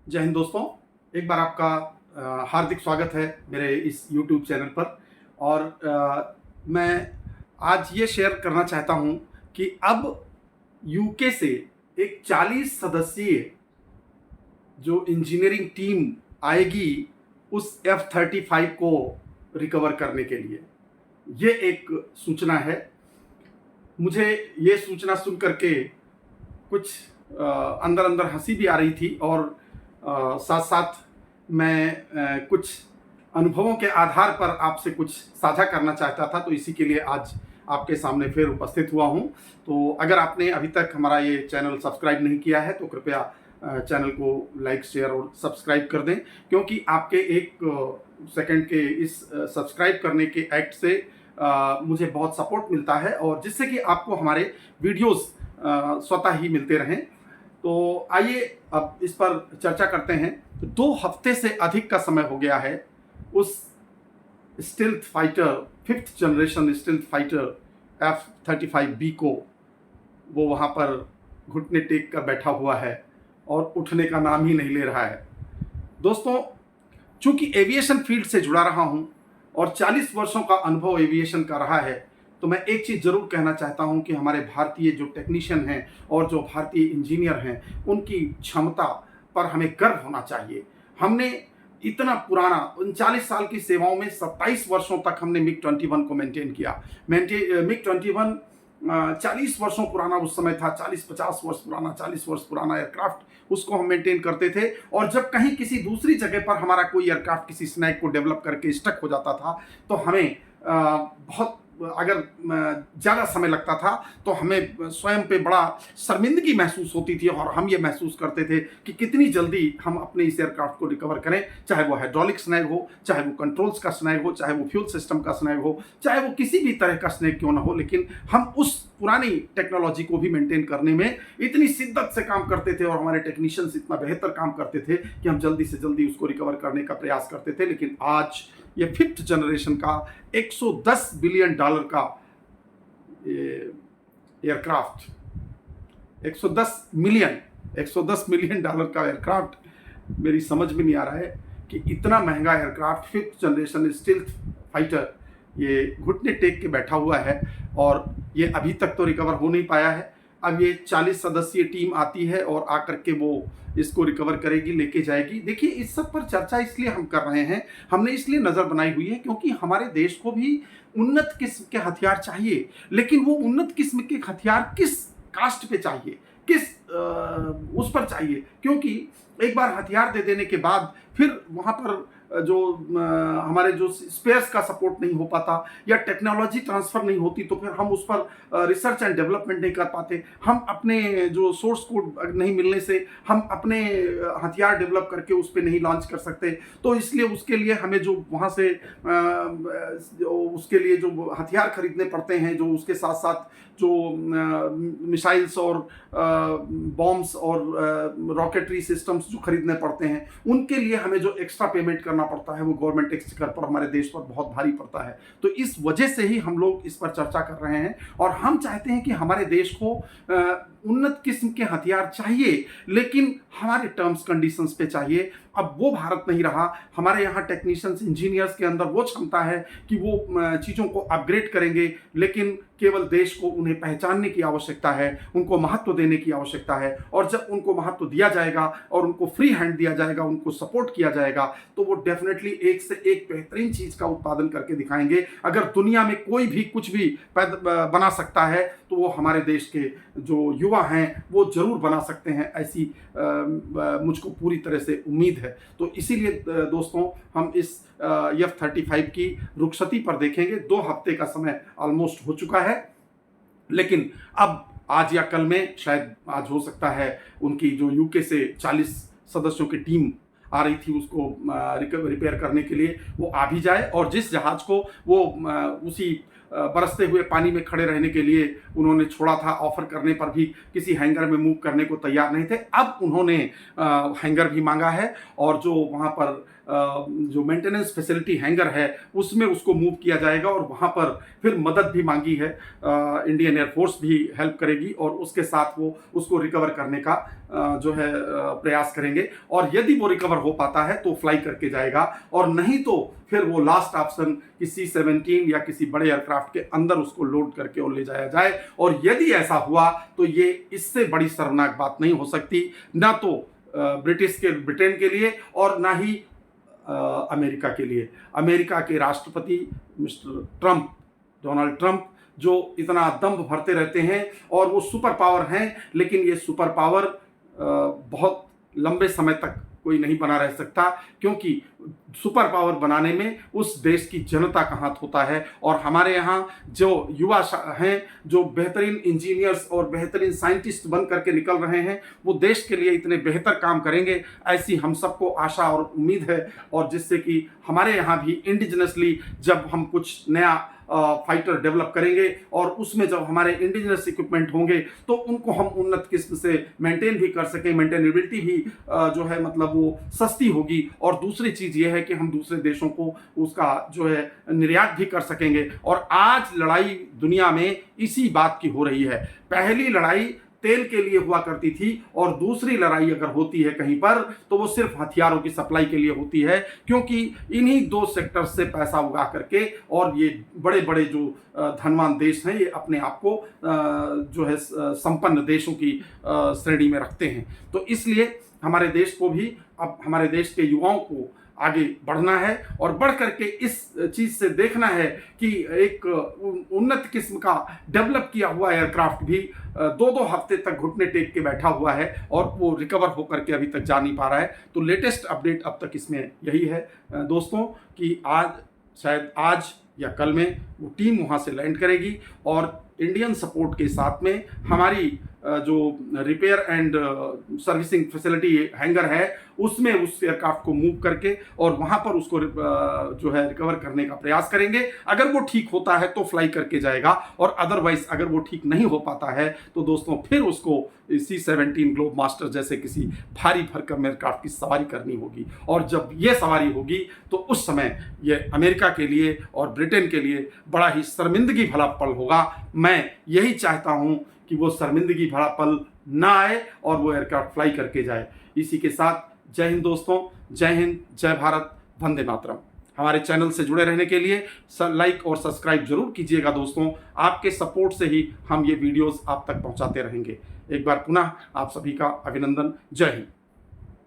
जय हिंद दोस्तों। एक बार आपका हार्दिक स्वागत है मेरे इस YouTube चैनल पर। और मैं आज ये शेयर करना चाहता हूँ कि अब यूके से एक 40 सदस्यीय जो इंजीनियरिंग टीम आएगी उस F-35 को रिकवर करने के लिए। ये एक सूचना है। मुझे ये सूचना सुन करके कुछ अंदर अंदर हंसी भी आ रही थी और साथ साथ मैं कुछ अनुभवों के आधार पर आपसे कुछ साझा करना चाहता था, तो इसी के लिए आज आपके सामने फिर उपस्थित हुआ हूं। तो अगर आपने अभी तक हमारा ये चैनल सब्सक्राइब नहीं किया है तो कृपया चैनल को लाइक, शेयर और सब्सक्राइब कर दें, क्योंकि आपके एक सेकंड के इस सब्सक्राइब करने के एक्ट से मुझे बहुत सपोर्ट मिलता है और जिससे कि आपको हमारे वीडियोस स्वतः ही मिलते रहें। तो आइए अब इस पर चर्चा करते हैं। 2 हफ्ते से अधिक का समय हो गया है उस stealth fighter, 5th generation stealth fighter F-35B को। वो वहाँ पर घुटने टेक कर बैठा हुआ है और उठने का नाम ही नहीं ले रहा है। दोस्तों, चूंकि एविएशन फील्ड से जुड़ा रहा हूँ और 40 वर्षों का अनुभव एविएशन का रहा है, तो मैं एक चीज़ ज़रूर कहना चाहता हूं कि हमारे भारतीय जो टेक्नीशियन हैं और जो भारतीय इंजीनियर हैं, उनकी क्षमता पर हमें गर्व होना चाहिए। हमने इतना पुराना 39 साल की सेवाओं में 27 वर्षों तक हमने MiG-21 को मेंटेन किया। MiG-21 40 वर्षों पुराना उस समय था, 40-50 वर्ष पुराना, 40 वर्ष पुराना एयरक्राफ्ट, उसको हम मेंटेन करते थे। और जब कहीं किसी दूसरी जगह पर हमारा कोई एयरक्राफ्ट किसी स्नैग को डेवलप करके स्टक हो जाता था, तो हमें बहुत अगर ज़्यादा समय लगता था तो हमें स्वयं पे बड़ा शर्मिंदगी महसूस होती थी और हम ये महसूस करते थे कि कितनी जल्दी हम अपने इस एयरक्राफ्ट को रिकवर करें, चाहे वो हाइड्रोलिक स्नैग हो, चाहे वो कंट्रोल्स का स्नैग हो, चाहे वो फ्यूल सिस्टम का स्नैग हो, चाहे वो किसी भी तरह का स्नैग क्यों ना हो, लेकिन हम उस पुरानी टेक्नोलॉजी को भी मेंटेन करने में इतनी शिद्दत से काम करते थे और हमारे टेक्नीशियंस इतना बेहतर काम करते थे कि हम जल्दी से जल्दी उसको रिकवर करने का प्रयास करते थे। लेकिन आज ये 5th जनरेशन का $110 बिलियन का एयरक्राफ्ट, 110 मिलियन डॉलर का एयरक्राफ्ट, मेरी समझ में नहीं आ रहा है कि इतना महंगा aircraft 5th generation stealth fighter ये घुटने टेक के बैठा हुआ है और ये अभी तक तो रिकवर हो नहीं पाया है। अब ये 40 सदस्यीय टीम आती है और आकर के वो इसको रिकवर करेगी, लेके जाएगी। देखिए, इस सब पर चर्चा इसलिए हम कर रहे हैं, हमने इसलिए नज़र बनाई हुई है क्योंकि हमारे देश को भी उन्नत किस्म के हथियार चाहिए। लेकिन वो उन्नत किस्म के हथियार किस कास्ट पे चाहिए, किस उस पर चाहिए, क्योंकि एक बार हथियार दे देने के बाद फिर वहाँ पर जो हमारे जो स्पेयर्स का सपोर्ट नहीं हो पाता या टेक्नोलॉजी ट्रांसफ़र नहीं होती, तो फिर हम उस पर रिसर्च एंड डेवलपमेंट नहीं कर पाते। हम अपने जो सोर्स कोड नहीं मिलने से हम अपने हथियार डेवलप करके उस पर नहीं लॉन्च कर सकते। तो इसलिए उसके लिए हमें जो वहाँ से उसके लिए जो हथियार खरीदने पड़ते हैं, जो उसके साथ साथ जो मिसाइल्स और बॉम्ब्स और रॉकेटरी सिस्टम्स जो खरीदने पड़ते हैं, उनके लिए हमें जो एक्स्ट्रा पेमेंट करना पड़ता है वो गवर्नमेंट एक्सचेकर पर हमारे देश पर बहुत भारी पड़ता है। तो इस वजह से ही हम लोग इस पर चर्चा कर रहे हैं और हम चाहते हैं कि हमारे देश को उन्नत किस्म के हथियार चाहिए, लेकिन हमारे टर्म्स कंडीशंस पे चाहिए। अब वो भारत नहीं रहा। हमारे यहाँ टेक्नीशियंस, इंजीनियर्स के अंदर वो क्षमता है कि वो चीज़ों को अपग्रेड करेंगे, लेकिन केवल देश को उन्हें पहचानने की आवश्यकता है, उनको महत्व देने की आवश्यकता है। और जब उनको महत्व दिया जाएगा और उनको फ्री हैंड दिया जाएगा, उनको सपोर्ट किया जाएगा, तो वो डेफिनेटली एक से एक बेहतरीन चीज़ का उत्पादन करके दिखाएंगे। अगर दुनिया में कोई भी कुछ भी बना सकता है तो वो हमारे देश के जो युवा हैं वो ज़रूर बना सकते हैं, ऐसी मुझको पूरी तरह से उम्मीद है। तो इसीलिए दोस्तों, हम इस F-35 की रुखसती पर देखेंगे। 2 हफ्ते का समय ऑलमोस्ट हो चुका है, लेकिन अब आज या कल में, शायद आज हो सकता है, उनकी जो यूके से 40 सदस्यों की टीम आ रही थी उसको रिपेयर करने के लिए, वो आ भी जाए। और जिस जहाज को वो उसी बरसते हुए पानी में खड़े रहने के लिए उन्होंने छोड़ा था, ऑफर करने पर भी किसी हैंगर में मूव करने को तैयार नहीं थे, अब उन्होंने हैंगर भी मांगा है और जो वहाँ पर जो मेंटेनेंस फैसिलिटी हैंगर है उसमें उसको मूव किया जाएगा और वहाँ पर फिर मदद भी मांगी है। इंडियन एयरफोर्स भी हेल्प करेगी और उसके साथ वो उसको रिकवर करने का जो है प्रयास करेंगे, और यदि वो रिकवर हो पाता है तो फ्लाई करके जाएगा, और नहीं तो फिर वो लास्ट ऑप्शन किसी C-17 या किसी बड़े एयरक्राफ्ट के अंदर उसको लोड करके और ले जाया जाए। और यदि ऐसा हुआ तो ये इससे बड़ी शर्मनाक बात नहीं हो सकती, ना तो ब्रिटेन के लिए और ना ही अमेरिका के लिए। अमेरिका के राष्ट्रपति मिस्टर ट्रंप, डोनाल्ड ट्रंप, जो इतना दम्भ भरते रहते हैं, और वो सुपर पावर हैं, लेकिन ये सुपर पावर बहुत लंबे समय तक कोई नहीं बना रह सकता, क्योंकि सुपर पावर बनाने में उस देश की जनता का हाथ होता है। और हमारे यहाँ जो युवा हैं, जो बेहतरीन इंजीनियर्स और बेहतरीन साइंटिस्ट बन करके निकल रहे हैं, वो देश के लिए इतने बेहतर काम करेंगे, ऐसी हम सबको आशा और उम्मीद है। और जिससे कि हमारे यहाँ भी इंडिजिनसली जब हम कुछ नया फाइटर डेवलप करेंगे, और उसमें जब हमारे इंडिजिनस इक्विपमेंट होंगे, तो उनको हम उन्नत किस्म से मेंटेन भी कर सकें, मेंटेनेबिलिटी भी जो है मतलब वो सस्ती होगी। और दूसरी चीज़ ये है कि हम दूसरे देशों को उसका जो है निर्यात भी कर सकेंगे। और आज लड़ाई दुनिया में इसी बात की हो रही है। पहली लड़ाई तेल के लिए हुआ करती थी, और दूसरी लड़ाई अगर होती है कहीं पर तो वो सिर्फ हथियारों की सप्लाई के लिए होती है, क्योंकि इन्हीं दो सेक्टर से पैसा उगा करके और ये बड़े बड़े जो धनवान देश हैं, ये अपने आप को जो है संपन्न देशों की श्रेणी में रखते हैं। तो इसलिए हमारे देश को भी, अब हमारे देश के युवाओं को आगे बढ़ना है, और बढ़ करके इस चीज़ से देखना है कि एक उन्नत किस्म का डेवलप किया हुआ एयरक्राफ्ट भी 2-2 हफ्ते तक घुटने टेक के बैठा हुआ है, और वो रिकवर होकर के अभी तक जा नहीं पा रहा है। तो लेटेस्ट अपडेट अब तक इसमें यही है दोस्तों, कि शायद आज या कल में वो टीम वहाँ से लैंड करेगी, और इंडियन सपोर्ट के साथ में हमारी जो repair and servicing facility hanger है, उसमें उस एयरक्राफ्ट को मूव करके और वहाँ पर उसको जो है रिकवर करने का प्रयास करेंगे। अगर वो ठीक होता है तो फ्लाई करके जाएगा, और अदरवाइज अगर वो ठीक नहीं हो पाता है तो दोस्तों फिर उसको C-17 ग्लोब मास्टर जैसे किसी भारी भरकम एयरक्राफ्ट की सवारी करनी होगी। और जब ये सवारी होगी तो उस समय ये अमेरिका के लिए और ब्रिटेन के लिए बड़ा ही शर्मिंदगी भरा पल होगा। मैं यही चाहता हूँ कि वो शर्मिंदगी भरा पल ना आए और वो एयरक्राफ्ट फ्लाई करके जाए। इसी के साथ जय हिंद दोस्तों, जय हिंद, जय भारत, वंदे मातरम। हमारे चैनल से जुड़े रहने के लिए लाइक और सब्सक्राइब जरूर कीजिएगा दोस्तों। आपके सपोर्ट से ही हम ये वीडियोस आप तक पहुंचाते रहेंगे। एक बार पुनः आप सभी का अभिनंदन। जय हिंद।